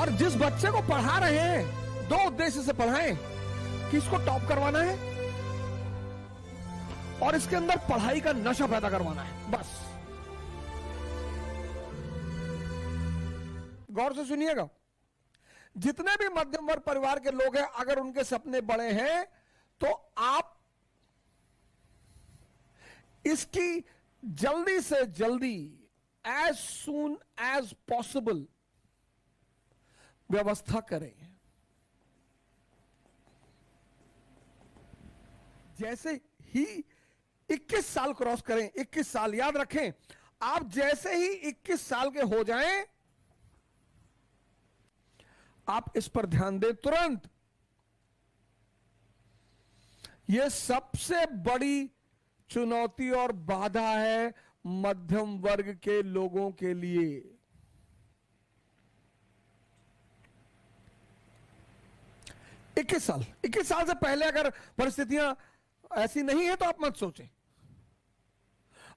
और जिस बच्चे को पढ़ा रहे हैं, दो उद्देश्य से पढ़ाएं कि इसको टॉप करवाना है और इसके अंदर पढ़ाई का नशा पैदा करवाना है, बस। गौर से सुनिएगा, जितने भी मध्यम वर्ग परिवार के लोग हैं, अगर उनके सपने बड़े हैं तो आप इसकी जल्दी से जल्दी, एज सून एज पॉसिबल व्यवस्था करें। जैसे ही 21 साल क्रॉस करें, 21 साल याद रखें, आप जैसे ही 21 साल के हो जाएं, आप इस पर ध्यान दें तुरंत। यह सबसे बड़ी चुनौती और बाधा है मध्यम वर्ग के लोगों के लिए। इक्कीस साल से पहले अगर परिस्थितियां ऐसी नहीं है तो आप मत सोचें।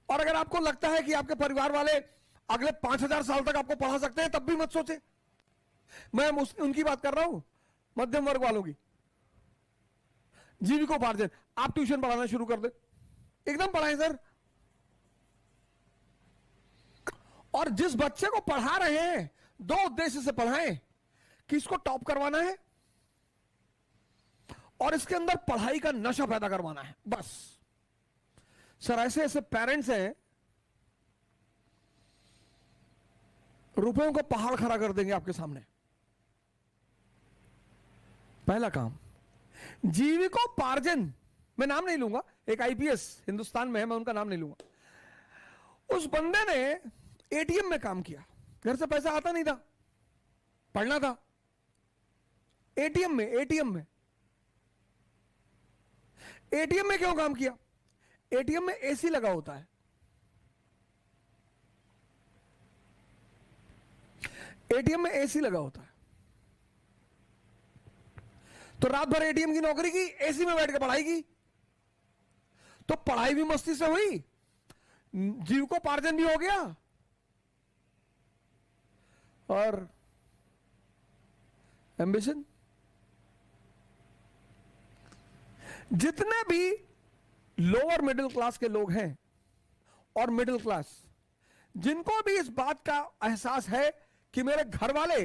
और अगर आपको लगता है कि आपके परिवार वाले अगले 5000 साल तक आपको पढ़ा सकते हैं, तब भी मत सोचें। मैं उनकी बात कर रहा हूं, मध्यम वर्ग वालों की। जीविकोपार्जन, आप ट्यूशन पढ़ाना शुरू कर दे, एकदम पढ़ाएं सर। और जिस बच्चे को पढ़ा रहे हैं, दो उद्देश्य से पढ़ाएं कि इसको टॉप करवाना है और इसके अंदर पढ़ाई का नशा पैदा करवाना है, बस। सर ऐसे ऐसे पेरेंट्स हैं, रुपयों को पहाड़ खड़ा कर देंगे आपके सामने। पहला काम, जीविकोपार्जन, मैं नाम नहीं लूंगा, एक आईपीएस हिंदुस्तान में है, मैं उनका नाम नहीं लूंगा। उस बंदे ने एटीएम में काम किया, घर से पैसा आता नहीं था, पढ़ना था। एटीएम में क्यों काम किया? एटीएम में एसी लगा होता है। एटीएम में एसी लगा होता है, तो रात भर एटीएम की नौकरी की, एसी में बैठ के पढ़ाई की, तो पढ़ाई भी मस्ती से हुई, जीविकोपार्जन भी हो गया, और एम्बिशन। जितने भी लोअर मिडिल क्लास के लोग हैं और मिडिल क्लास, जिनको भी इस बात का एहसास है कि मेरे घर वाले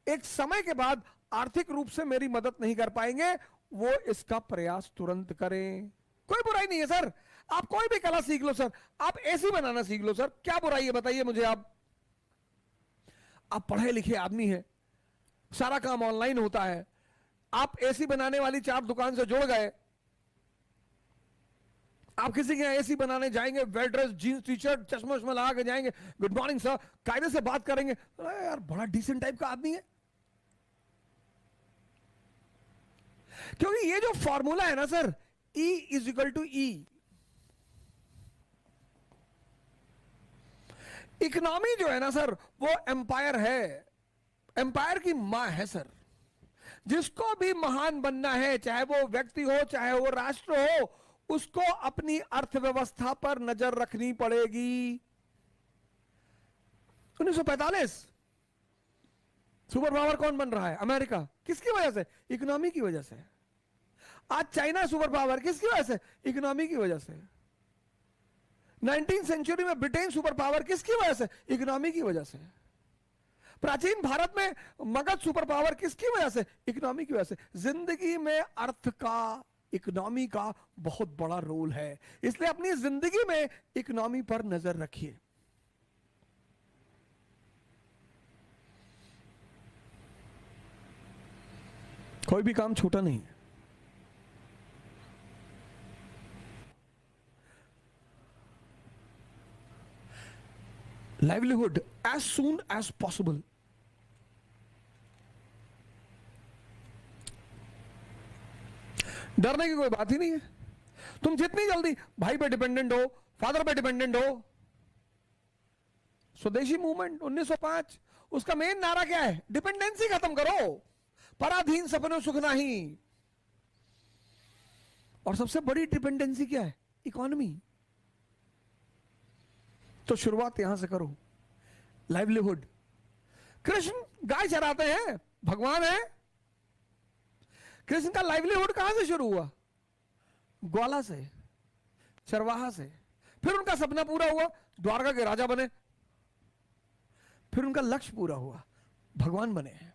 एक समय के बाद आर्थिक रूप से मेरी मदद नहीं कर पाएंगे, वो इसका प्रयास तुरंत करें। कोई बुराई नहीं है सर, आप कोई भी कला सीख लो सर, आप एसी बनाना सीख लो सर, क्या बुराई है बताइए मुझे। आप पढ़े लिखे आदमी हैं, सारा काम ऑनलाइन होता है, आप एसी बनाने वाली 4 दुकान से जुड़ गए, आप किसी के यहां एसी बनाने जाएंगे, well dress, jeans T shirt, चश्मा उश्मा लगा के जाएंगे, गुड मॉर्निंग सर, कायदे से बात करेंगे, अरे यार बड़ा डिसेंट टाइप का आदमी है। क्योंकि ये जो फॉर्मूला है ना सर, E = E। इकोनॉमी जो है ना सर, वो एम्पायर है, एम्पायर की मां है सर। जिसको भी महान बनना है, चाहे वो व्यक्ति हो चाहे वो राष्ट्र हो, उसको अपनी अर्थव्यवस्था पर नजर रखनी पड़ेगी। 1945 सुपर पावर कौन बन रहा है? अमेरिका। किसकी वजह से? इकोनॉमी की वजह से। आज चाइना सुपर पावर, किसकी वजह से? इकोनॉमी की वजह से। 19वीं सेंचुरी में ब्रिटेन सुपर पावर, किसकी वजह से? इकोनॉमी की वजह से। प्राचीन भारत में मगध सुपर पावर, किसकी वजह से? इकोनॉमी की वजह से। जिंदगी में अर्थ का, इकोनॉमी का बहुत बड़ा रोल है, इसलिए अपनी जिंदगी में इकोनॉमी पर नजर रखिए। कोई भी काम छोटा नहीं है। Livelihood as soon as possible. डरने की कोई बात ही नहीं है। तुम जितनी जल्दी भाई पे डिपेंडेंट हो, फादर पे डिपेंडेंट हो। स्वदेशी मूवमेंट 1905, उसका मेन नारा क्या है? डिपेंडेंसी खत्म करो, पराधीन सपनों सुख नहीं। और सबसे बड़ी डिपेंडेंसी क्या है? इकोनॉमी। तो शुरुआत यहां से करो। लाइवलीहुड, कृष्ण गाय चराते हैं, भगवान है। कृष्ण का लाइवलीहुड कहां से शुरू हुआ? ग्वाला से, चरवाहा से। फिर उनका सपना पूरा हुआ, द्वारका के राजा बने। फिर उनका लक्ष्य पूरा हुआ, भगवान बने।